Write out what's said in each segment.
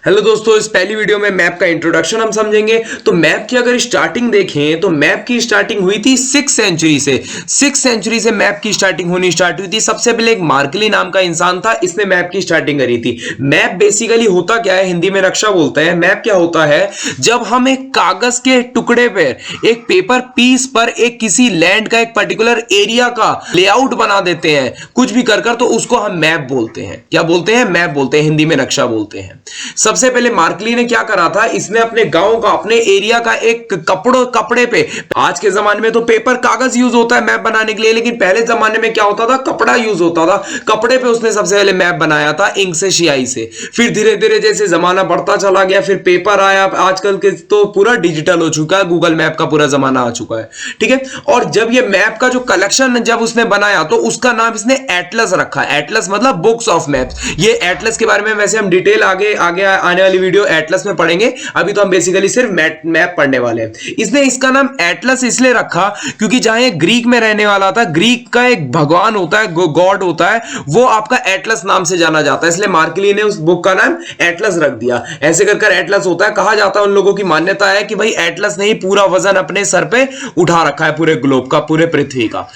Hello दोस्तों, इस पहली वीडियो में मैप का इंट्रोडक्शन हम समझेंगे। तो मैप की अगर स्टार्टिंग देखें तो मैप की स्टार्टिंग हुई थी 6th सेंचुरी से। 6th सेंचुरी से मैप की स्टार्टिंग होनी स्टार्ट हुई थी। सबसे पहले एक मार्कली नाम का इंसान था, इसने मैप की स्टार्टिंग करी थी। मैप बेसिकली होता क्या है, हिंदी में नक्शा बोलते हैं। मैप क्या होता है, जब हम एक कागज के टुकड़े पर, एक पेपर पीस पर एक किसी लैंड का एक पर्टिकुलर एरिया का लेआउट बना देते हैं कुछ भी कर तो उसको हम मैप बोलते हैं। क्या बोलते हैं? मैप बोलते हैं, हिंदी में नक्शा बोलते हैं। सबसे पहले मार्कली ने क्या करा था, इसने अपने गांव का, अपने एरिया का एक कपड़े पे, आज के जमाने में तो पेपर कागज यूज होता है मैप बनाने के लिए, लेकिन पहले जमाने में क्या होता था, कपड़ा यूज होता था। कपड़े पे उसने सबसे पहले मैप बनाया था, इंक से, स्याही से। फिर धीरे धीरे जैसे जमाना बढ़ता चला गया, फिर पेपर आया। आजकल के तो पूरा डिजिटल हो चुका है, गूगल मैप का पूरा जमाना आ चुका है, ठीक है। और जब ये मैप का जो कलेक्शन जब उसने बनाया तो उसका नाम इसने एटलस रखा। एटलस मतलब बुक्स ऑफ मैप्स। ये एटलस के बारे में वैसे हम डिटेल आगे आने वाली वीडियो एटलस में पढ़ेंगे। अभी तो हम बेसिकली सिर्फ मैप पढ़ने वाले हैं। इसने इसका नाम एटलस इसलिए रखा क्योंकि जहां ये ग्रीक में रहने वाला था, ग्रीक का एक भगवान होता है, गॉड होता है, वो आपका एटलस नाम से जाना जाता है, इसलिए मार्कली ने उस बुक का नाम एटलस रख दिया। ऐसे कर एटलस होता है। कहा जाता है, उन लोगों की मान्यता है कि भाई एटलस ने ही पूरा वजन अपने सर पे उठा रखा है, पूरे ग्लोब का, पूरे पृथ्वी का,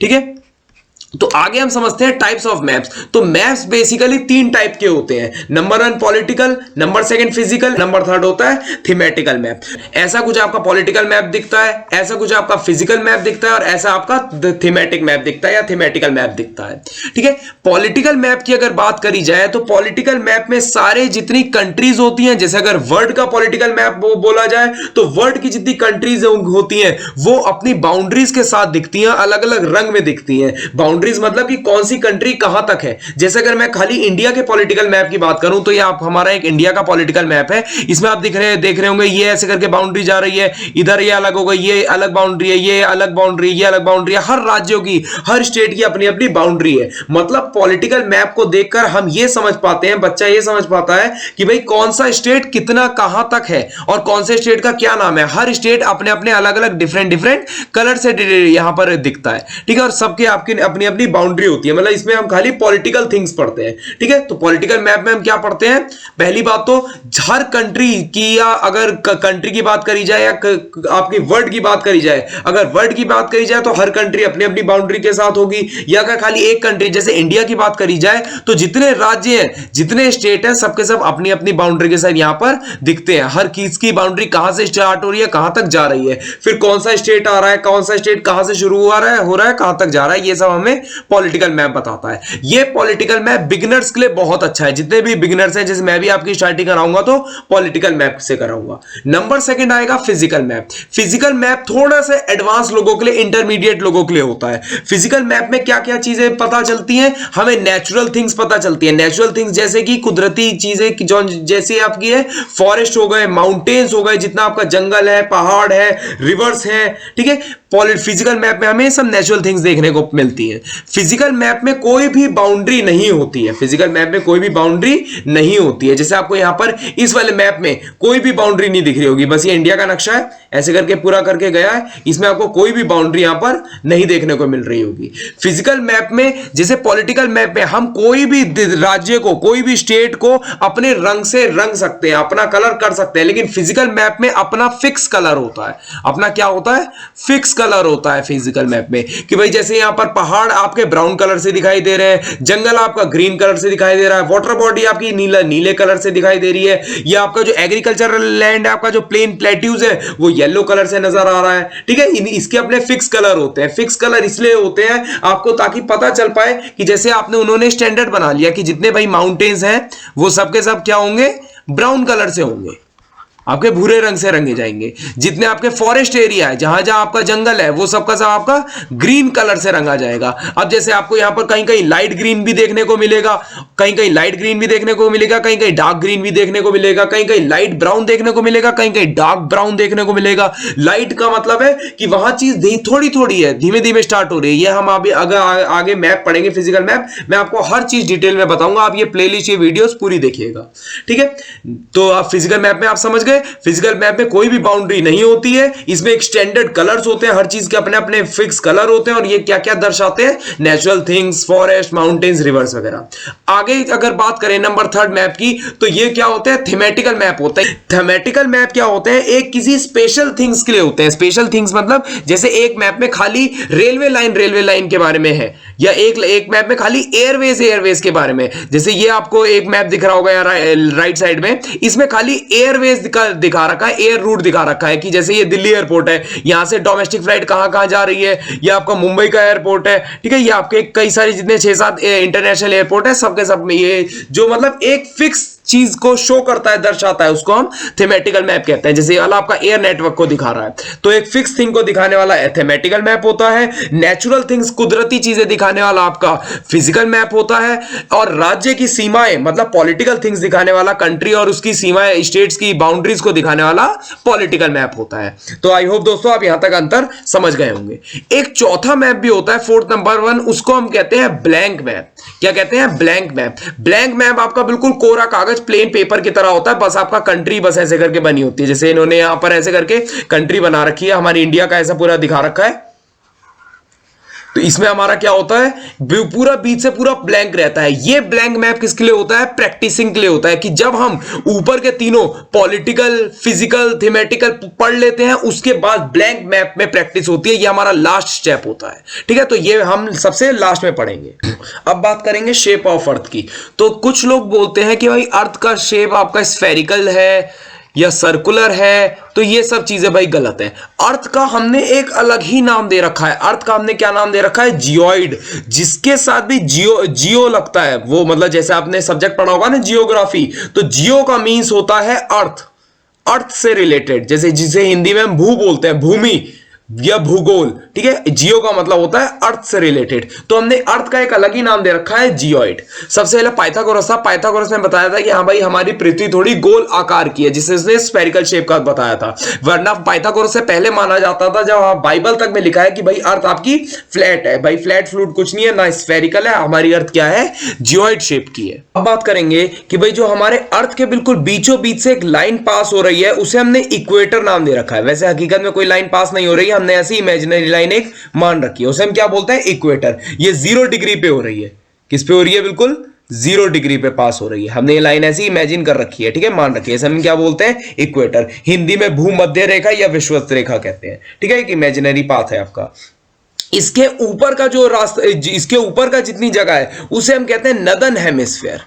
ठीक है। तो आगे हम समझते हैं टाइप्स ऑफ मैप्स। तो मैप्स बेसिकली 3 टाइप के होते हैं। Number 1 political, number 2 physical, number 3 होता है थीमेटिकल मैप। ऐसा कुछ आपका पॉलिटिकल मैप दिखता है, ऐसा कुछ आपका फिजिकल मैप दिखता है, और ऐसा आपका थीमेटिक मैप दिखता है या थीमेटिकल मैप दिखता है, ठीक है। पॉलिटिकल मैप की अगर बात करी जाए तो पॉलिटिकल मैप में सारे जितनी कंट्रीज होती हैं, जैसे अगर वर्ल्ड का पॉलिटिकल मैप बोला जाए तो वर्ल्ड की जितनी कंट्रीज होती हैं वो अपनी बाउंड्रीज के साथ दिखती हैं, अलग अलग रंग में दिखती हैं। बाउंड्रीज मतलब कि कौन सी कंट्री कहां तक है। जैसे अगर मैं खाली इंडिया के पॉलिटिकल मैप की बात करूं तो ये आप हमारा एक इंडिया का पॉलिटिकल मैप है। इसमें आप देख रहे होंगे, ये ऐसे करके बाउंड्री जा रही है, इधर ये अलग होगा, ये अलग बाउंड्री है, ये अलग बाउंड्री, ये अलग बाउंड्री है। हर राज्यों की, हर स्टेट की अपनी अपनी बाउंड्री है। मतलब पॉलिटिकल मैप को देखकर हम ये समझ पाते हैं, बच्चा ये समझ पाता है कि भाई कौन सा स्टेट कितना कहां तक है और कौन से स्टेट का क्या नाम है। हर स्टेट अपने अपने अलग अलग डिफरेंट कलर से यहां पर दिखता है, ठीक है। और सबके आपकी अपनी अपनी बाउंड्री होती है। मतलब इसमें हम खाली पॉलिटिकल थिंग्स पढ़ते हैं, ठीक है। तो पॉलिटिकल मैप में हम क्या पढ़ते हैं, पहली बात तो हर कंट्री की, या अगर कंट्री की बात करी जाए या आपकी वर्ल्ड की बात करी जाए, अगर वर्ल्ड की बात करी जाए तो हर कंट्री अपनी अपनी बाउंड्री के साथ होगी। या अगर खाली एक कंट्री जैसे इंडिया की बात करी जाए तो जितने राज्य हैं, जितने स्टेट हैं, सबके सब अपनी अपनी बाउंड्री के साथ यहां पर दिखते हैं। हर चीज की बाउंड्री कहां से स्टार्ट हो रही है, कहां तक जा रही है, फिर कौन सा स्टेट आ रहा है, कौन सा स्टेट कहां से शुरू हो रहा है, कहां तक जा रहा है, ये सब हमें पॉलिटिकल मैप बताता है। ये पॉलिटिकल मैप बिगिनर्स के लिए बहुत अच्छा है। जितने भी बिगिनर्स हैं, जैसे मैं भी आपकी स्टार्टिंग कराऊंगा तो पॉलिटिकल मैप से कराऊंगा। नंबर 2 आएगा फिजिकल मैप। फिजिकल मैप थोड़ा सा एडवांस लोगों के लिए, इंटरमीडिएट लोगों के लिए होता है। फिजिकल मैप में क्या क्या चीजें पता चलती हैं, हमें नेचुरल थिंग्स पता चलती है। नेचुरल थिंग्स जैसे कि कुदरती चीजें, जो जैसे आपकी है फॉरेस्ट हो गए, माउंटेन्स हो गए, जितना आपका जंगल है, पहाड़ है, रिवर्स है, ठीक है। फिजिकल मैप में हमें सब नेचुरल थिंग्स देखने को मिलती है। फिजिकल मैप में कोई भी बाउंड्री नहीं होती है। फिजिकल मैप में कोई भी बाउंड्री नहीं होती है। जैसे आपको यहां पर इस वाले मैप में कोई भी बाउंड्री नहीं दिख रही होगी, बस ये इंडिया का नक्शा है, ऐसे करके पूरा करके गया है, इसमें आपको कोई भी बाउंड्री यहां पर नहीं देखने को मिल रही होगी। फिजिकल मैप में, जैसे पॉलिटिकल मैप में हम कोई भी राज्य को, कोई भी स्टेट को अपने रंग से रंग सकते हैं, अपना कलर कर सकते हैं, लेकिन फिजिकल मैप में अपना फिक्स कलर होता है। अपना क्या होता है? फिक्स कलर होता है फिजिकल मैप में, कि भाई जैसे यहां पर पहाड़ आपके ब्राउन कलर से दिखाई दे रहे हैं, जंगल आपका ग्रीन कलर से दिखाई दे रहा है, वाटर बॉडी आपकी नीले कलर से दिखाई दे रही है, या आपका जो एग्रीकल्चरल लैंड है, आपका जो प्लेन प्लेट्यूज है, वो येलो कलर से नजर आ रहा है, ठीक है। इसके अपने फिक्स कलर होते हैं। फिक्स कलर इसलिए होते हैं आपको, ताकि पता चल पाए कि जैसे उन्होंने स्टैंडर्ड बना लिया कि जितने भाई माउंटेन्स हैं वो सबके सब क्या होंगे, ब्राउन कलर से होंगे, आपके भूरे रंग से रंगे जाएंगे। जितने आपके फॉरेस्ट एरिया है, जहां जहां आपका जंगल है, वो सबका सब आपका ग्रीन कलर से रंगा जाएगा। अब जैसे आपको यहां पर कहीं कहीं लाइट ग्रीन भी देखने को मिलेगा, कहीं कहीं लाइट ग्रीन भी देखने को मिलेगा, कहीं कहीं डार्क ग्रीन भी देखने को मिलेगा, कहीं कहीं लाइट ब्राउन देखने को मिलेगा, कहीं कहीं डार्क ब्राउन देखने को मिलेगा। लाइट का मतलब है कि वहां चीज थोड़ी थोड़ी है, धीमे धीमे स्टार्ट हो रही है। ये हम अभी अगर आगे मैप पढ़ेंगे, फिजिकल मैप, मैं आपको हर चीज डिटेल में बताऊंगा। आप ये प्लेलिस्ट, ये वीडियोस पूरी देखिएगा, ठीक है। तो आप फिजिकल मैप में आप समझ गए। है, फिजिकल मैप में कोई भी बाउंड्री नहीं होती है, इसमें एक स्टैंडर्ड कलर्स होते हैं, हर चीज के अपने अपने फिक्स कलर होते हैं, और ये क्या क्या दर्शाते हैं, natural things, forest, mountains, reverse वगैरह। आगे अगर बात करें नंबर 3 मैप की, तो ये क्या होते हैं, थीमेटिकल मैप होते हैं। थीमेटिकल मैप क्या होते हैं, एक किसी स्पेशल थिंग्स के लिए होते हैं। स्पेशल थिंग्स मतलब जैसे एक मैप में खाली रेलवे लाइन के बारे में है, या एक मैप में खाली एयरवेज के बारे में। जैसे ये आपको एक मैप दिख रहा होगा यार राइट साइड में, इसमें खाली एयरवेज दिखा रखा है, एयर रूट दिखा रखा है, कि जैसे ये दिल्ली एयरपोर्ट है, यहां से डोमेस्टिक फ्लाइट कहां कहां जा रही है, ये आपका मुंबई का एयरपोर्ट है, ठीक है, ये आपके कई सारे जितने 6-7 इंटरनेशनल एयरपोर्ट है, सबके सब में ये जो मतलब एक फिक्स चीज को शो करता है, दर्शाता है, उसको हम थीमेटिकल मैप कहते हैं। जैसे वाला आपका एयर नेटवर्क को दिखा रहा है, तो एक फिक्स थिंग को दिखाने वाला थीमेटिकल मैप होता है। नेचुरल थिंग्स, कुदरती चीजें दिखाने वाला आपका फिजिकल मैप होता है। और राज्य की सीमाएं मतलब पॉलिटिकल थिंग्स दिखाने वाला, कंट्री और उसकी सीमाएं, स्टेट्स की बाउंड्रीज को दिखाने वाला पॉलिटिकल मैप होता है। तो आई होप दोस्तों आप यहां तक अंतर समझ गए होंगे। एक चौथा मैप भी होता है, 4th नंबर 1, उसको हम कहते हैं ब्लैंक मैप। क्या कहते हैं, ब्लैंक मैप। ब्लैंक मैप आपका बिल्कुल कोरा कागज, प्लेन पेपर की तरह होता है, बस आपका कंट्री बस ऐसे करके बनी होती है। जैसे इन्होंने यहां पर ऐसे करके कंट्री बना रखी है, हमारी इंडिया का ऐसा पूरा दिखा रखा है। तो इसमें हमारा क्या होता है, पूरा बीच से पूरा ब्लैंक रहता है। ये ब्लैंक मैप किसके लिए होता है, प्रैक्टिसिंग के लिए होता है, कि जब हम ऊपर के तीनों पॉलिटिकल, फिजिकल, थीमेटिकल पढ़ लेते हैं, उसके बाद ब्लैंक मैप में प्रैक्टिस होती है। ये हमारा लास्ट स्टेप होता है, ठीक है। तो ये हम सबसे लास्ट में पढ़ेंगे। अब बात करेंगे शेप ऑफ अर्थ की। तो कुछ लोग बोलते हैं कि भाई अर्थ का शेप आपका स्फेरिकल है या सर्कुलर है, तो ये सब चीजें भाई गलत है। अर्थ का हमने एक अलग ही नाम दे रखा है। अर्थ का हमने क्या नाम दे रखा है, जियोइड। जिसके साथ भी जियो लगता है, वो मतलब जैसे आपने सब्जेक्ट पढ़ा होगा ना जियोग्राफी, तो जियो का मीन्स होता है अर्थ, अर्थ से रिलेटेड। जैसे जिसे हिंदी में हम भू बोलते हैं, भूमि या भूगोल, ठीक है। जियो का मतलब होता है अर्थ से रिलेटेड। तो हमने अर्थ का एक अलग ही नाम दे रखा है, जियोइड। सबसे पहले पाइथागोरस था। पाइथागोरस ने बताया था कि हाँ भाई हमारी पृथ्वी थोड़ी गोल आकार की है, जिसे उसने स्फेरिकल शेप का बताया था। वरना पाइथागोरस से पहले माना जाता था, जब बाइबल तक में लिखा है कि भाई अर्थ आपकी फ्लैट है। भाई फ्लैट फ्लूट कुछ नहीं है, ना स्फेरिकल है, हमारी अर्थ क्या है, जियोइड शेप की है। अब बात करेंगे कि भाई जो हमारे अर्थ के बिल्कुल बीचों बीच से एक लाइन पास हो रही है, उसे हमने इक्वेटर नाम दे रखा है। वैसे हकीकत में कोई लाइन पास नहीं हो रही है, हमने ऐसी इमेजिनरी लाइन एक मान रखी है, उसे हम क्या बोलते हैं, इक्वेटर। ये 0 डिग्री पे हो रही है। किस पे हो रही है, बिल्कुल 0 डिग्री पे पास हो रही है। हमने ये लाइन ऐसी इमेजिन कर रखी है, ठीक है, मान रखी है। इसे हम क्या बोलते हैं, इक्वेटर। हिंदी में भूमध्य रेखा या विषुवत रेखा कहते हैं, ठीक है। एक इमेजिनरी पाथ है आपका। इसके ऊपर का जो रास्ता, इसके ऊपर का जितनी जगह है, उसे हम कहते हैं नदन हेमिस्फीयर।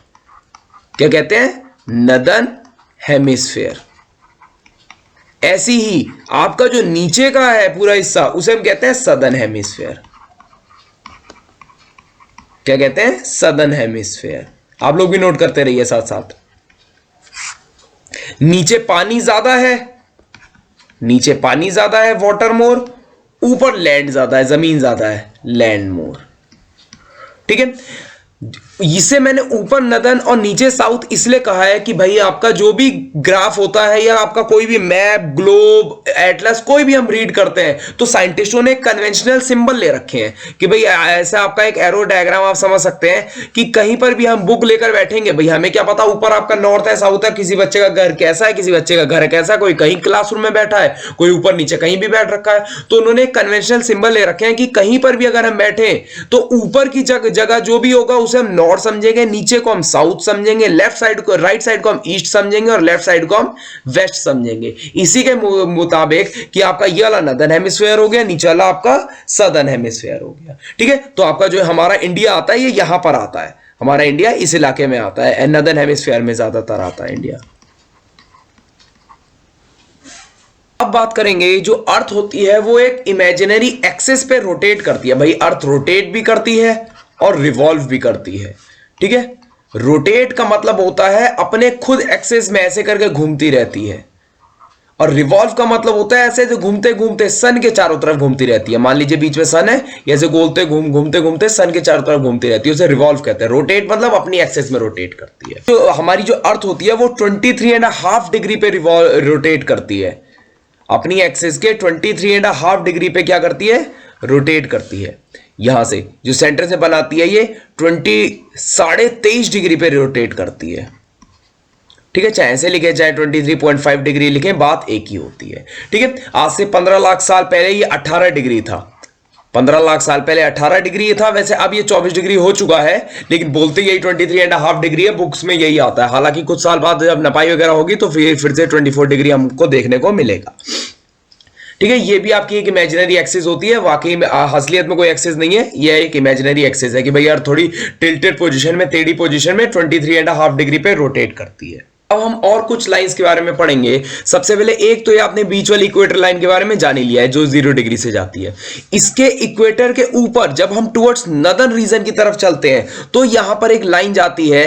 क्या कहते हैं, नदन हेमिस्फीयर। ऐसी ही आपका जो नीचे का है पूरा हिस्सा, उसे हम कहते हैं सदर्न हेमिस्फीयर। क्या कहते हैं, सदर्न हेमिस्फीयर। आप लोग भी नोट करते रहिए साथ साथ। नीचे पानी ज्यादा है, नीचे पानी ज्यादा है, वाटर मोर। ऊपर लैंड ज्यादा है, जमीन ज्यादा है, लैंड मोर, ठीक है। इसे मैंने ऊपर नदन और नीचे साउथ इसलिए कहा है कि भाई आपका जो भी ग्राफ होता है, या आपका कोई भी मैप, ग्लोब, एटलस, कोई भी हम रीड करते हैं, तो साइंटिस्टों ने कन्वेंशनल सिंबल ले रखे हैं कि भाई ऐसा आपका एक एरो डायग्राम आप समझ सकते हैं कि कहीं पर भी हम बुक लेकर बैठेंगे, भाई हमें क्या पता ऊपर आपका नॉर्थ है, साउथ है, किसी बच्चे का घर कैसा है, किसी बच्चे का घर कैसा है, कोई कहीं क्लासरूम में बैठा है, कोई ऊपर नीचे कहीं भी बैठ रखा है। तो उन्होंने कन्वेंशनल सिंबल ले रखे हैं कि कहीं पर भी अगर हम बैठे, तो ऊपर की जगह जो भी होगा उसे हम नॉर्थ समझेंगे, नीचे को हम साउथ समझेंगे, लेफ्ट साइड को, राइट साइड को हम ईस्ट समझेंगे, और लेफ्ट साइड को हम वेस्ट समझेंगे। इसी के मुताबिक कि आपका ये वाला नदर्न हेमिस्फीयर हो गया, नीचे वाला आपका सदर्न हेमिस्फीयर हो गया, ठीक है। तो आपका जो हमारा इंडिया आता है, ये यहां पर आता है, हमारा इंडिया इस इलाके में आता है, नदर्न हेमिस्फीयर में ज्यादातर आता है इंडिया। अब बात करेंगे, जो अर्थ होती है वो एक इमेजिनरी एक्सिस पे रोटेट करती है। भाई अर्थ रोटेट भी करती है और रिवॉल्व भी करती है, ठीक है। रोटेट का मतलब होता है अपने खुद एक्सिस में ऐसे करके घूमती रहती है, और रिवॉल्व का मतलब होता है ऐसे जो घूमते घूमते सन के चारों तरफ घूमती रहती है। मान लीजिए बीच में सन है, ऐसे घूमते घूमते सन के चारों तरफ घूमती रहती है, उसे रिवॉल्व कहते हैं। रोटेट मतलब अपनी एक्सिस में रोटेट करती है। तो हमारी जो अर्थ होती है वो 23.5 डिग्री पे रोटेट करती है, अपनी एक्सिस के 23.5 डिग्री पे क्या करती है, रोटेट करती है। यहां से जो सेंटर से बनाती है, ये 23.5 डिग्री पे रोटेट करती है, ठीक है, चाहे ऐसे लिखे चाहे 23.5 डिग्री लिखे, बात एक ही होती है। ठीक है, आज से 15 लाख साल पहले ये 18 डिग्री था। 15 लाख साल पहले 18 डिग्री था। वैसे अब ये 24 डिग्री हो चुका है, लेकिन बोलते यही 23.5 डिग्री है, बुक्स में यही आता है। हालांकि कुछ साल बाद जब नपाई वगैरह होगी तो फिर से 24 डिग्री हमको देखने को मिलेगा। ठीक है, ये भी आपकी एक इमेजिनरी एक्सिस होती है, वाकई में असलियत में कोई एक्सिस नहीं है, ये एक इमेजिनरी एक्सिस है कि भाई यार थोड़ी टिल्टेड पोजीशन में, टेढ़ी पोजीशन में 23.5 डिग्री पे रोटेट करती है। अब हम और कुछ लाइंस के बारे में पढ़ेंगे। सबसे पहले एक तो ये आपने बीच वाली इक्वेटर लाइन के बारे में जान ही लिया है, जो 0 डिग्री से जाती है। इसके इक्वेटर के ऊपर जब हम टुवर्ड्स नदर्न रीजन की तरफ चलते हैं तो यहां पर एक लाइन जाती है,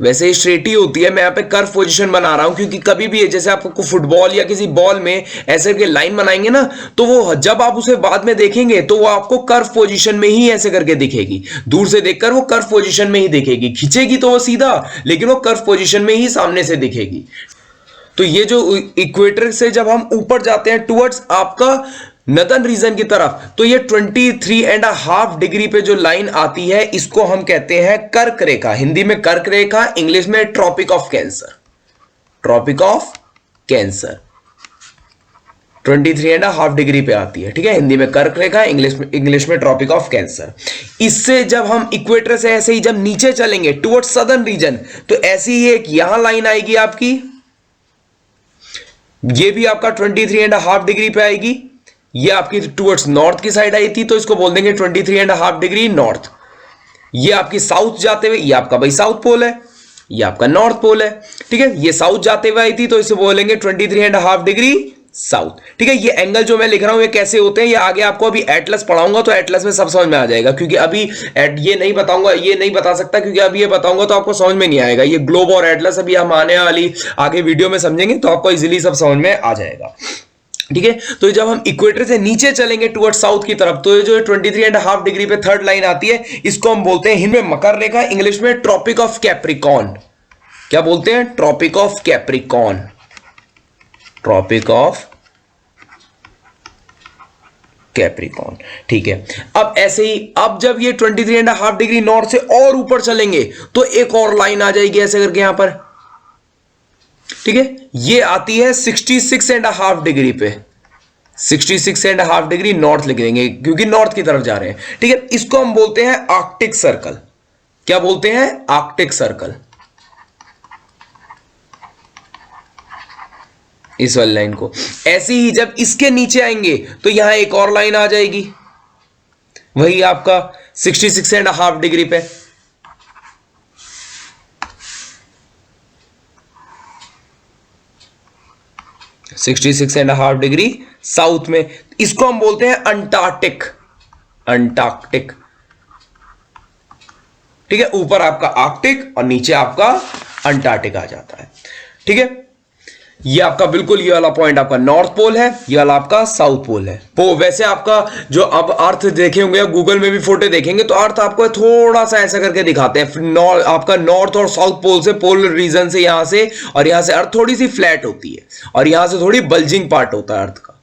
वैसे स्ट्रेट ही होती है, मैं यहाँ पे कर्व पोजीशन बना रहा हूं क्योंकि कभी भी जैसे आपको फुटबॉल या किसी बॉल में ऐसे करके लाइन बनाएंगे ना, तो वो जब आप उसे बाद में देखेंगे तो वो आपको कर्व पोजीशन में ही ऐसे करके दिखेगी। दूर से देखकर वो कर्व पोजीशन में ही दिखेगी, खींचेगी तो वो सीधा, लेकिन वो कर्व पोजीशन में ही सामने से दिखेगी। तो ये जो इक्वेटर से जब हम ऊपर जाते हैं टुवर्ड्स आपका नदर्न रीजन की तरफ, तो ये 23.5 डिग्री पे जो लाइन आती है इसको हम कहते हैं कर्क रेखा। हिंदी में कर्क रेखा, इंग्लिश में tropic of cancer. Tropic of cancer 23.5 degree पे आती है। ठीक है, हिंदी में कर्क रेखा, इंग्लिश में ट्रॉपिक ऑफ कैंसर। इससे जब हम इक्वेटर से ऐसे ही जब नीचे चलेंगे टुवर्ड्स सदर्न रीजन, तो ऐसी ही एक यहां लाइन आएगी आपकी, ये भी आपका 23.5 डिग्री पे आएगी। ये आपकी टुवर्ड्स नॉर्थ की साइड आई थी, तो इसको बोल देंगे 23.5 डिग्री नॉर्थ। ये आपकी साउथ जाते हुए, ये आपका भाई साउथ पोल है, ये आपका नॉर्थ पोल है। ठीक है, ये साउथ जाते हुए आई थी, तो इसे बोलेंगे 23.5 डिग्री साउथ। ठीक है, ये एंगल जो मैं लिख रहा हूं ये कैसे होते हैं, ये आगे आपको अभी एटलस पढ़ाऊंगा तो एटलस में सब समझ में आ जाएगा, क्योंकि अभी ये नहीं बताऊंगा, ये नहीं बता सकता, क्योंकि अभी ये बताऊंगा तो आपको समझ में नहीं आएगा। ये ग्लोब और एटलस अभी हम आने वाली आगे वीडियो में समझेंगे तो आपको इजीली सब समझ में आ जाएगा। ठीक है, तो जब हम इक्वेटर से नीचे चलेंगे टुवर्ड साउथ की तरफ, तो ये जो 23.5 डिग्री पे थर्ड लाइन आती है, इसको हम बोलते हैं हिंदी में मकर रेखा, इंग्लिश में ट्रॉपिक ऑफ कैप्रिकॉर्न। क्या बोलते हैं? Tropic of capricorn. Tropic of capricorn. ठीक है, अब ऐसे ही अब जब ये 23.5 डिग्री नॉर्थ से और ऊपर चलेंगे तो एक और लाइन आ जाएगी ऐसे करके यहां पर। ठीक है, ये आती है 66.5 डिग्री पे। 66.5 डिग्री नॉर्थ लिख देंगे क्योंकि नॉर्थ की तरफ जा रहे हैं। ठीक है, इसको हम बोलते हैं आर्कटिक सर्कल। क्या बोलते हैं? Arctic circle. इस वाली लाइन को ऐसे ही जब इसके नीचे आएंगे तो यहां एक और लाइन आ जाएगी, वही आपका 66.5 डिग्री पे। (66.5 डिग्री साउथ में, इसको हम बोलते हैं अंटार्कटिक। अंटार्कटिक। ठीक है, ऊपर आपका आर्कटिक और नीचे आपका अंटार्कटिक आ जाता है। ठीक है, ये आपका बिल्कुल ये वाला पॉइंट आपका नॉर्थ पोल है, ये वाला आपका साउथ पोल है। तो वैसे आपका जो अब अर्थ देखे होंगे, गूगल में भी फोटो देखेंगे तो अर्थ आपको थोड़ा सा ऐसा करके दिखाते हैं। आपका नॉर्थ और साउथ पोल से, पोल रीजन से, यहां से और यहां से अर्थ थोड़ी सी फ्लैट होती है और यहां से थोड़ी बल्जिंग पार्ट होता है अर्थ का।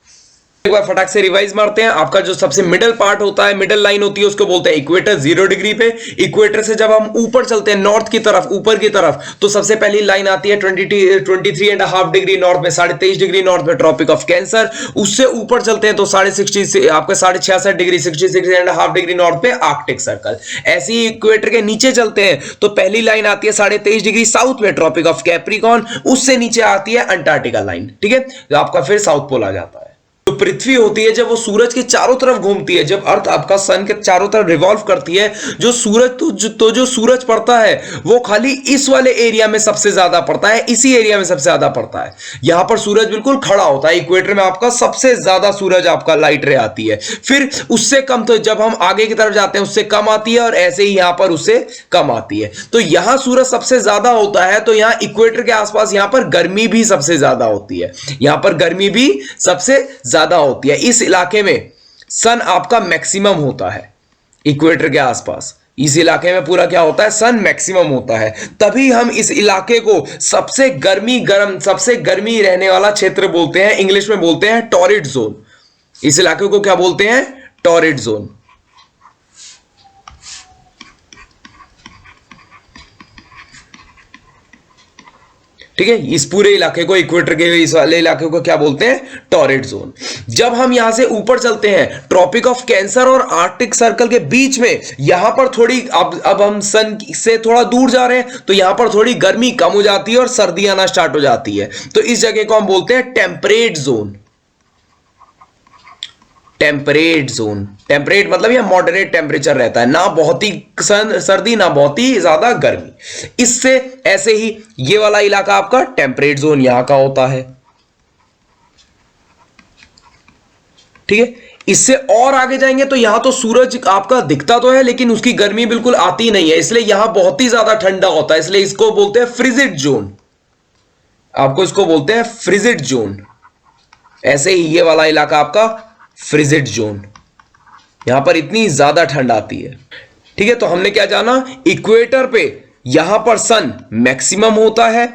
एक बार फटाक से रिवाइज मारते हैं। आपका जो सबसे मिडल पार्ट होता है, मिडल लाइन होती है, उसको बोलते हैं इक्वेटर 0 डिग्री पे। इक्वेटर से जब हम ऊपर चलते हैं नॉर्थ की तरफ, ऊपर की तरफ, तो सबसे पहली लाइन आती है 23.5 डिग्री नॉर्थ में, 23.5 डिग्री नॉर्थ में ट्रॉपिक ऑफ कैंसर। उससे ऊपर चलते हैं तो 66 आपका 66.5 डिग्री, 66.5 डिग्री नॉर्थ पे आर्कटिक सर्कल। ऐसे ही इक्वेटर के नीचे चलते हैं तो पहली लाइन आती है 23.5 डिग्री साउथ में, ट्रॉपिक ऑफ कैप्रिकॉर्न। उससे नीचे आती है अंटार्कटिका लाइन। ठीक है, तो आपका फिर साउथ पोल आ जाता है। जो पृथ्वी होती है जब वो सूरज के चारों तरफ घूमती है, जब अर्थ आपका सन के चारों तरफ रिवॉल्व करती है, जो सूरज जो सूरज पड़ता है वो खाली इस वाले एरिया में सबसे ज्यादा पड़ता है, इसी एरिया में सबसे ज्यादा पड़ता है। यहां पर सूरज बिल्कुल खड़ा होता है। इक्वेटर में आपका सबसे ज्यादा सूरज आपका लाइट रे आती है, फिर उससे कम, तो जब हम आगे की तरफ जाते हैं उससे कम आती है और ऐसे ही यहां पर उससे कम आती है। तो यहां सूरज सबसे ज्यादा होता है, तो यहां इक्वेटर के आसपास यहां पर गर्मी भी सबसे ज्यादा होती है। यहां पर गर्मी भी सबसे ज्यादा होती है। इस इलाके में सन आपका मैक्सिमम होता है। इक्वेटर के आसपास इस इलाके में पूरा क्या होता है? सन मैक्सिमम होता है। तभी हम इस इलाके को सबसे गर्म, सबसे गर्मी रहने वाला क्षेत्र बोलते हैं। इंग्लिश में बोलते हैं टॉरिड जोन। इस इलाके को क्या बोलते हैं? Torrid zone. ठीक है, इस पूरे इलाके को, इक्वेटर के इस वाले इलाके को क्या बोलते हैं? Torrid zone. जब हम यहां से ऊपर चलते हैं, ट्रॉपिक ऑफ कैंसर और आर्कटिक सर्कल के बीच में, यहां पर थोड़ी अब हम सन से थोड़ा दूर जा रहे हैं, तो यहां पर थोड़ी गर्मी कम हो जाती है और सर्दी आना स्टार्ट हो जाती है। तो इस जगह को हम बोलते हैं temperate zone. Temperate zone, temperate मतलब यह मॉडरेट टेम्परेचर रहता है, ना बहुत ही सर्दी ना बहुत ही ज्यादा गर्मी। इससे ऐसे ही ये वाला इलाका आपका टेम्परेट जोन यहां का होता है। ठीक है, इससे और आगे जाएंगे तो यहां तो सूरज आपका दिखता तो है, लेकिन उसकी गर्मी बिल्कुल आती नहीं है, इसलिए यहां बहुत ही ज्यादा ठंडा होता है, इसलिए इसको बोलते हैं फ्रिजिड जोन। आपको इसको बोलते हैं फ्रिजिड जोन। ऐसे ही ये वाला इलाका आपका फ्रिजिड जोन, यहां पर इतनी ज्यादा ठंड आती है। ठीक है, तो हमने क्या जाना, इक्वेटर पे यहां पर सन मैक्सिमम होता है,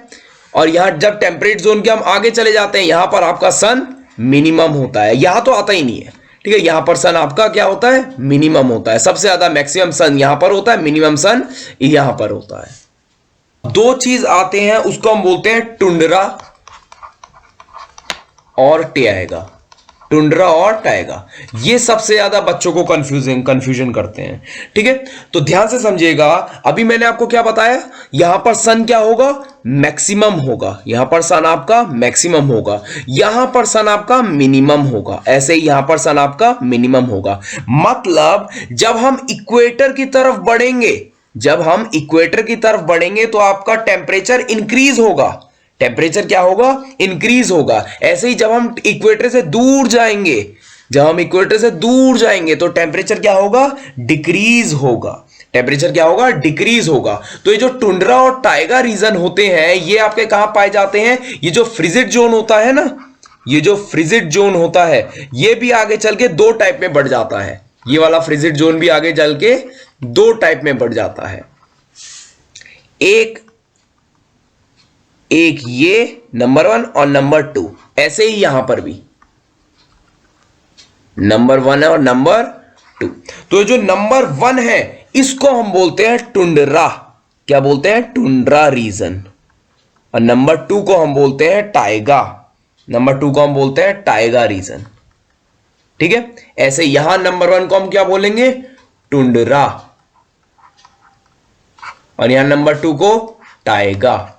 और यहां जब टेम्परेट जोन के हम आगे चले जाते हैं, यहां पर आपका सन मिनिमम होता है। यहां तो आता ही नहीं है। ठीक है, यहां पर सन आपका क्या होता है? मिनिमम होता है। सबसे ज्यादा मैक्सिमम सन यहां पर होता है, मिनिमम सन यहां पर होता है। दो चीज आते हैं, उसको हम बोलते हैं टुंड्रा और टैइगा। टुंड्रा और टाइगा, ये सबसे ज्यादा बच्चों को कंफ्यूजन करते हैं। ठीक है, तो ध्यान से समझिएगा। अभी मैंने आपको क्या बताया, यहां पर सन क्या होगा? मैक्सिमम होगा। यहां पर सन आपका मैक्सिमम होगा, यहां पर सन आपका मिनिमम होगा, ऐसे ही यहां पर सन आपका मिनिमम होगा। मतलब जब हम इक्वेटर की तरफ बढ़ेंगे, जब हम इक्वेटर की तरफ बढ़ेंगे तो आपका टेम्परेचर इंक्रीज होगा। टेम्परेचर क्या होगा? इंक्रीज होगा। ऐसे ही जब हम इक्वेटर से दूर जाएंगे, जब हम इक्वेटर से दूर जाएंगे तो टेम्परेचर क्या होगा? डिक्रीज होगा। टेम्परेचर क्या होगा? डिक्रीज होगा। तो ये जो टुंड्रा और टाइगा रीजन होते हैं, ये आपके कहां पाए जाते हैं? ये जो फ्रिजिड जोन होता है ना, ये जो फ्रिजिड जोन होता है, ये भी आगे चल के दो टाइप में बढ़ जाता है। ये वाला फ्रिजिड जोन भी आगे चल के दो टाइप में बढ़ जाता है। एक ये नंबर 1 और नंबर 2, ऐसे ही यहां पर भी नंबर 1 और नंबर 2। तो जो नंबर 1 है, इसको हम बोलते हैं टुंड्रा। क्या बोलते हैं? Tundra region. और नंबर 2 को हम बोलते हैं टाइगा। नंबर 2 को हम बोलते हैं टाइगा रीजन। ठीक है, ऐसे यहां नंबर 1 को हम क्या बोलेंगे? टुंड्रा, और यहां नंबर 2 को टाइगा।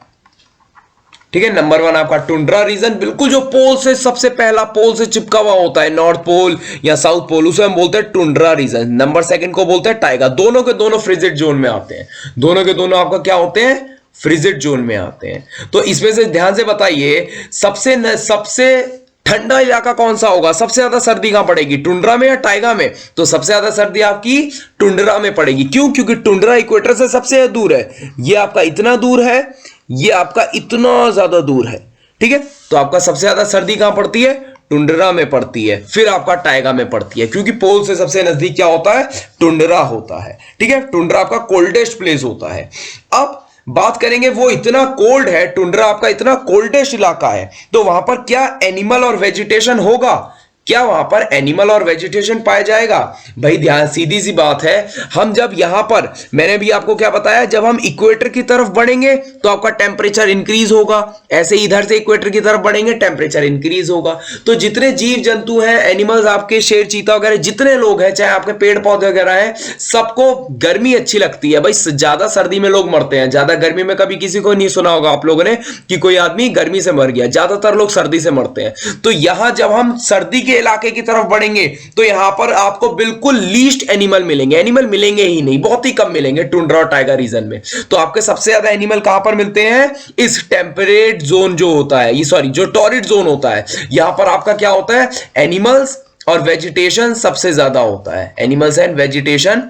ठीक है, नंबर 1 आपका टुंड्रा रीजन, बिल्कुल जो पोल से सबसे पहला पोल से चिपका हुआ होता है, नॉर्थ पोल या साउथ पोल, उसे हम बोलते हैं टुंड्रा रीजन। नंबर 2 को बोलते हैं टाइगा। दोनों के दोनों फ्रिजिड जोन में आते हैं। दोनों के दोनों आपका क्या होते हैं? फ्रिजिड जोन में आते हैं। तो इसमें से ध्यान से बताइए, सबसे ठंडा इलाका कौन सा होगा? सबसे ज्यादा सर्दी कहां पड़ेगी, टुंड्रा में या टाइगा में? तो सबसे ज्यादा सर्दी आपकी टुंड्रा में पड़ेगी। क्यों? क्योंकि टुंड्रा इक्वेटर से सबसे दूर है। ये आपका इतना दूर है, ये आपका इतना ज्यादा दूर है। ठीक है, तो आपका सबसे ज्यादा सर्दी कहां पड़ती है? टुंड्रा में पड़ती है। फिर आपका टाइगा में पड़ती है, क्योंकि पोल से सबसे नजदीक क्या होता है? टुंड्रा होता है। ठीक है, टुंड्रा आपका कोल्डेस्ट प्लेस होता है। अब बात करेंगे, वो इतना कोल्ड है, टुंड्रा आपका इतना कोल्डेस्ट इलाका है, तो वहां पर क्या एनिमल और वेजिटेशन होगा? क्या वहां पर एनिमल और वेजिटेशन पाया जाएगा? भाई ध्यान, सीधी सी बात है, हम जब यहां पर, मैंने भी आपको क्या बताया, जब हम इक्वेटर की तरफ बढ़ेंगे तो आपका टेम्परेचर इंक्रीज होगा। ऐसे इधर से इक्वेटर की तरफ बढ़ेंगे, टेम्परेचर इंक्रीज होगा। तो जितने जीव जंतु हैं, एनिमल्स, आपके शेर, चीता वगैरह, जितने लोग हैं, चाहे आपके पेड़ पौधे वगैरह हैं, सबको गर्मी अच्छी लगती है। भाई ज्यादा सर्दी में लोग मरते हैं, ज्यादा गर्मी में कभी किसी को नहीं सुना होगा आप लोगों ने कि कोई आदमी गर्मी से मर गया। ज्यादातर लोग सर्दी से मरते हैं। तो यहां जब हम सर्दी इलाके की तरफ बढ़ेंगे तो यहां पर आपको बिल्कुल लीस्ट एनिमल मिलेंगे। एनिमल मिलेंगे ही नहीं, बहुत ही कम मिलेंगे टुंड्रा और टाइगर रीजन में। तो आपके सबसे ज्यादा एनिमल कहां पर मिलते हैं? इस टेम्परेट जोन जो होता है, ये सॉरी जो टॉरिड जोन होता है, यहां पर आपका क्या होता है? एनिमल्स और वेजिटेशन सबसे ज्यादा होता है। एनिमल्स एंड वेजिटेशन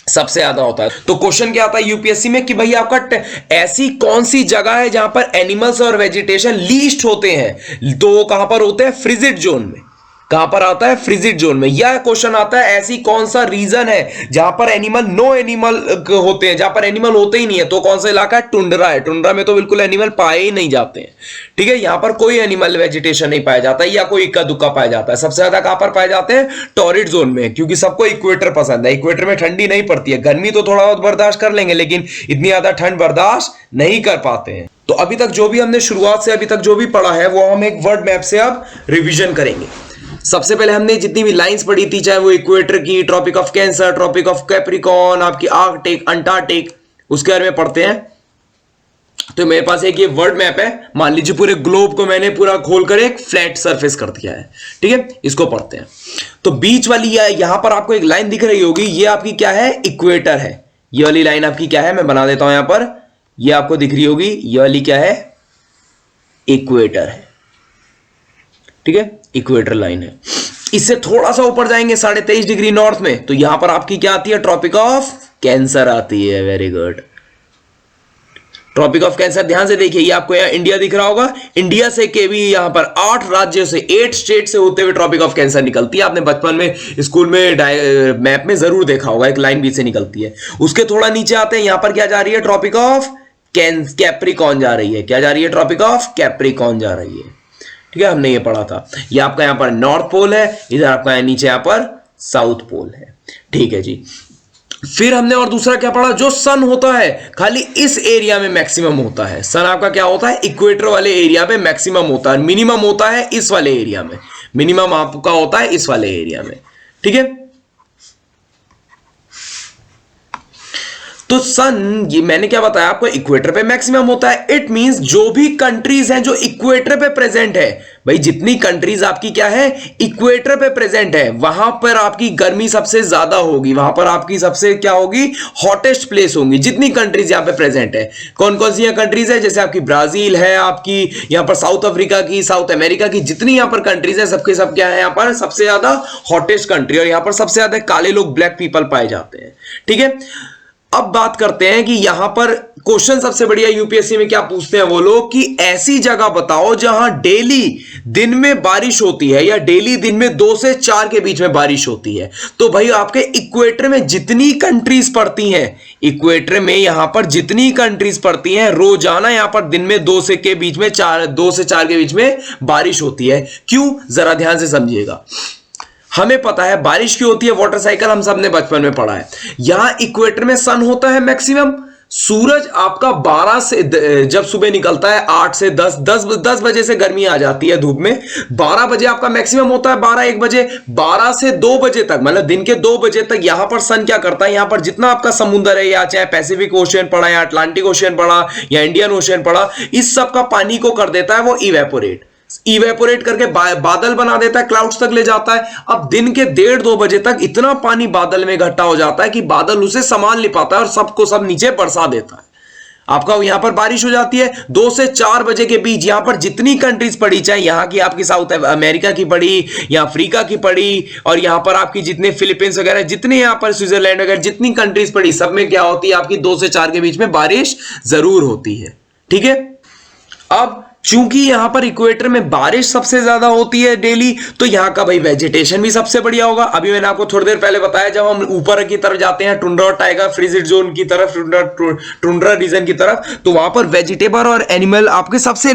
सबसे ज्यादा होता है। तो क्वेश्चन क्या आता है यूपीएससी में कि भाई आपका ऐसी कौन सी जगह है जहां पर एनिमल्स और वेजिटेशन लीस्ट होते हैं? तो वो कहां पर होते हैं? फ्रिजिड जोन में। कहां पर आता है? फ्रिजिड जोन में। यह क्वेश्चन आता है ऐसी कौन सा रीजन है जहां पर नो एनिमल होते हैं, जहां पर एनिमल होते ही नहीं है? तो कौन सा इलाका है? टुंड्रा है। टुंड्रा में तो बिल्कुल एनिमल पाए ही नहीं जाते हैं। ठीक है, यहां पर कोई एनिमल वेजिटेशन नहीं पाया जाता है, या कोई इक्का दुक्का पाया जाता है। सबसे ज्यादा कहां पर पाए जाते हैं? टॉरिड जोन में, क्योंकि सबको इक्वेटर पसंद है। इक्वेटर में ठंडी नहीं पड़ती है, गर्मी तो थोड़ा बहुत बर्दाश्त कर लेंगे, लेकिन इतनी ज्यादा ठंड बर्दाश्त नहीं कर पाते हैं। तो अभी तक जो भी हमने शुरुआत से अभी तक जो भी पढ़ा है वो हम एक वर्ल्ड मैप से अब रिवीजन करेंगे। सबसे पहले हमने जितनी भी लाइंस पढ़ी थी, चाहे वो इक्वेटर की, tropic of cancer, tropic of capricorn, आपकी आर्कटिक, अंटार्कटिक, उसके बारे में पढ़ते हैं। तो मेरे पास एक ये वर्ल्ड मैप है, मान लीजिए पूरे ग्लोब को मैंने पूरा खोलकर एक फ्लैट सरफेस कर दिया है, ठीक है। इसको पढ़ते हैं। तो बीच वाली यहां पर आपको एक लाइन दिख रही होगी, ये आपकी क्या है, इक्वेटर है। ये वाली लाइन आपकी क्या है, मैं बना देता हूं यहां पर, ये आपको दिख रही होगी, ये वाली क्या है, इक्वेटर है, ठीक है, इक्वेटर लाइन है। इससे थोड़ा सा ऊपर जाएंगे 23.5 डिग्री नॉर्थ में, तो यहां पर आपकी क्या आती है, ट्रॉपिक ऑफ कैंसर आती है। Very good, tropic of cancer ध्यान से देखिए, ये आपको यहाँ इंडिया दिख रहा होगा, इंडिया से के भी यहां पर 8 राज्यों से, 8 स्टेट से होते हुए ट्रॉपिक ऑफ कैंसर निकलती है। आपने बचपन में स्कूल में मैप में जरूर देखा होगा, एक लाइन बीच से निकलती है। उसके थोड़ा नीचे आते हैं, यहां पर क्या जा रही है, ट्रॉपिक ऑफ कैप्रिकॉर्न जा रही है। क्या जा रही है, ट्रॉपिक ऑफ कैप्रिकॉर्न जा रही है, ठीक है, हमने ये पढ़ा था। ये आपका यहां पर नॉर्थ पोल है, इधर आपका नीचे यहां पर साउथ पोल है, ठीक है जी। फिर हमने और दूसरा क्या पढ़ा, जो सन होता है खाली इस एरिया में मैक्सिमम होता है। सन आपका क्या होता है, इक्वेटर वाले एरिया में मैक्सिमम होता है, मिनिमम होता है इस वाले एरिया में, मिनिमम आपका होता है इस वाले एरिया में, ठीक है। तो सन, ये मैंने क्या बताया आपको, इक्वेटर पे मैक्सिमम होता है। इट मींस जो भी कंट्रीज हैं जो इक्वेटर पे प्रेजेंट है, भाई जितनी कंट्रीज आपकी क्या है, इक्वेटर पे प्रेजेंट है, वहां पर आपकी गर्मी सबसे ज्यादा होगी, वहां पर आपकी सबसे क्या होगी, हॉटेस्ट प्लेस होंगी, जितनी कंट्रीज यहां पे प्रेजेंट है। कौन कौन सी कंट्रीज है, जैसे आपकी ब्राजील है, आपकी यहां पर साउथ अफ्रीका की, साउथ अमेरिका की, जितनी यहां पर कंट्रीज है सबके सब क्या है, यहां पर सबसे ज्यादा हॉटेस्ट कंट्री, और यहां पर सबसे ज्यादा काले लोग, ब्लैक पीपल पाए जाते हैं, ठीक है। अब बात करते हैं कि यहां पर क्वेश्चन सबसे बढ़िया यूपीएससी में क्या पूछते हैं वो लोग, कि ऐसी जगह बताओ जहां डेली दिन में बारिश होती है, या डेली दिन में 2 से 4 के बीच में बारिश होती है। तो भाई आपके इक्वेटर में जितनी कंट्रीज पड़ती हैं, इक्वेटर में यहां पर जितनी कंट्रीज पड़ती हैं, रोजाना यहां पर दिन में 2 से 4 के बीच में बारिश होती है। क्यों, जरा ध्यान से समझिएगा। हमें पता है बारिश क्यों होती है, वाटर साइकिल हम सबने बचपन में पढ़ा है। यहां इक्वेटर में सन होता है मैक्सिमम, सूरज आपका 12 से जब सुबह निकलता है 8 से 10 बजे से गर्मी आ जाती है धूप में, 12 बजे आपका मैक्सिमम होता है, 12-1 बजे, 12 से 2 बजे तक, मतलब दिन के 2 बजे तक यहां पर सन क्या करता है, यहां पर जितना आपका समुद्र है, या चाहे पैसिफिक ओशियन पड़ा, या अटलांटिक ओशियन पड़ा, या इंडियन ओशियन पड़ा, इस सब का पानी को कर देता है वो इवेपोरेट करके बादल बना देता है, क्लाउड्स तक ले जाता है। अब दिन के 1:30-2 बजे तक इतना पानी बादल में इकट्ठा हो जाता है कि बादल उसे संभाल नहीं पाता है, और सबको सब नीचे बरसा देता है। आपका यहां पर बारिश हो जाती है 2 से 4 बजे के बीच। यहां पर जितनी कंट्रीज पड़ी, चाहे यहां की आपकी साउथ अमेरिका की पड़ी, या अफ्रीका की पड़ी, और यहां पर आपकी जितने फिलीपींस वगैरह, जितने यहां पर स्विट्जरलैंड वगैरह जितनी कंट्रीज पड़ी, सब में क्या होती है, आपकी 2 से 4 के बीच में बारिश जरूर होती है, ठीक है। अब चूंकि यहां पर इक्वेटर में बारिश सबसे ज्यादा होती है डेली, तो यहां का भाई वेजिटेशन भी सबसे बढ़िया होगा। अभी मैंने आपको थोड़ी देर पहले बताया, जब हम ऊपर की तरफ जाते हैं, टुंड्रा और टाइगर फ्रीजिड जोन की तरफ, टुंड्रा रीजन की तरफ, तो वहां पर वेजिटेबल और एनिमल आपके सबसे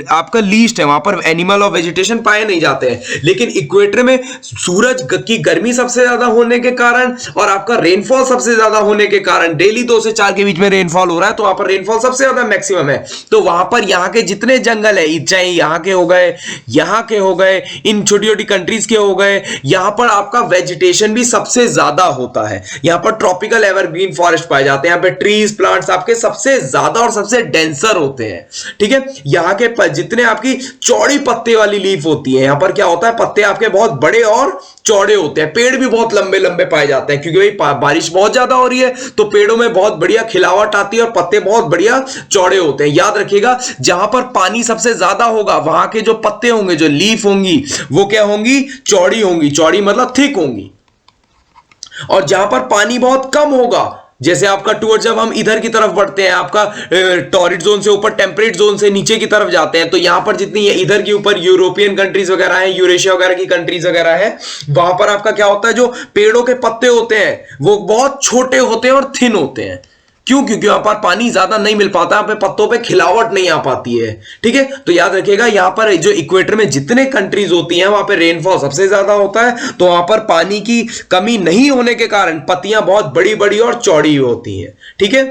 आपका लीस्ट है, वहां पर एनिमल और वेजिटेशन पाए नहीं जाते हैं। लेकिन इक्वेटर में सूरज की गर्मी सबसे ज्यादा होने के कारण, और आपका रेनफॉल सबसे ज्यादा होने के कारण, डेली 2 से 4 के बीच में रेनफॉल हो रहा है, तो वहां पर रेनफॉल सबसे ज्यादा मैक्सिमम है। तो वहां पर यहां के जितने जंगल है, चाहे यहां के हो गए, यहां के हो गए, इन छोटी छोटी कंट्रीज के हो गए, यहां पर आपका वेजिटेशन भी सबसे ज्यादा होता है। यहां पर ट्रॉपिकल एवरग्रीन फॉरेस्ट पाए जाते हैं, यहां पे ट्रीज प्लांट्स आपके सबसे ज्यादा और सबसे डेंसर होते हैं, ठीक है। यहां के जितने आपकी चौड़ी पत्ते वाली लीफ होती है, यहां पर क्या होता है, पत्ते आपके बहुत बड़े और चौड़े होते हैं, पेड़ भी बहुत लंबे लंबे पाए जाते हैं, क्योंकि भाई बारिश बहुत ज्यादा हो रही है, तो पेड़ों में बहुत बढ़िया खिलावट आती है, और पत्ते बहुत बढ़िया चौड़े होते हैं। याद रखिएगा, जहां पर पानी सबसे ज्यादा होगा, वहां के जो पत्ते होंगे, जो लीफ होंगी, वो क्या होंगी, चौड़ी होंगी, चौड़ी मतलब थिक होंगी। और जहां पर पानी बहुत कम होगा, जैसे आपका टूर जब हम इधर की तरफ बढ़ते हैं, आपका टॉरिड जोन से ऊपर टेम्परेट जोन से नीचे की तरफ जाते हैं, तो यहां पर जितनी इधर के ऊपर यूरोपियन कंट्रीज वगैरह है, यूरेशिया वगैरह की कंट्रीज वगैरह है, वहां पर आपका क्या होता है, जो पेड़ों के पत्ते होते हैं वो बहुत छोटे होते हैं और थिन होते हैं। क्यों? क्योंकि वहां पर पानी ज्यादा नहीं मिल पाता, यहाँ पे पत्तों पे खिलावट नहीं आ पाती है, ठीक है। तो याद रखिएगा, यहां पर जो इक्वेटर में जितने कंट्रीज होती हैं, वहां पे रेनफॉल सबसे ज्यादा होता है, तो वहां पर पानी की कमी नहीं होने के कारण पत्तियां बहुत बड़ी बड़ी और चौड़ी होती हैं, ठीक है।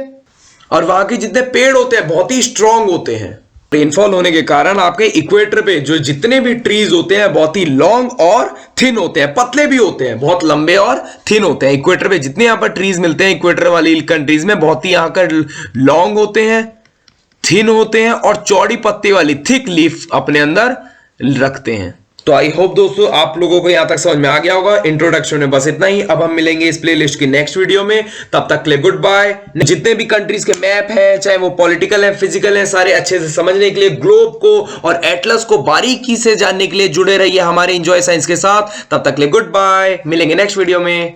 और वहां के जितने पेड़ होते हैं बहुत ही स्ट्रांग होते हैं। रेनफॉल होने के कारण आपके इक्वेटर पे जो जितने भी ट्रीज होते हैं बहुत ही लॉन्ग और थिन होते हैं, पतले भी होते हैं, बहुत लंबे और थिन होते हैं। इक्वेटर पे जितने यहां पर ट्रीज मिलते हैं इक्वेटर वाली कंट्रीज में बहुत ही यहां का लॉन्ग होते हैं, थिन होते हैं और चौड़ी पत्ती वाली थिक लीफ अपने अंदर रखते हैं। तो आई होप दोस्तों आप लोगों को यहां तक समझ में आ गया होगा। इंट्रोडक्शन में बस इतना ही। अब हम मिलेंगे इस प्लेलिस्ट की नेक्स्ट वीडियो में, तब तक के लिए गुड बाय। जितने भी कंट्रीज के मैप हैं, चाहे वो पॉलिटिकल है, फिजिकल है, सारे अच्छे से समझने के लिए, ग्लोब को और एटलस को बारीकी से जानने के लिए जुड़े रहिए हमारे एंजॉय साइंस के साथ। तब तक के लिए गुड बाय, मिलेंगे नेक्स्ट वीडियो में।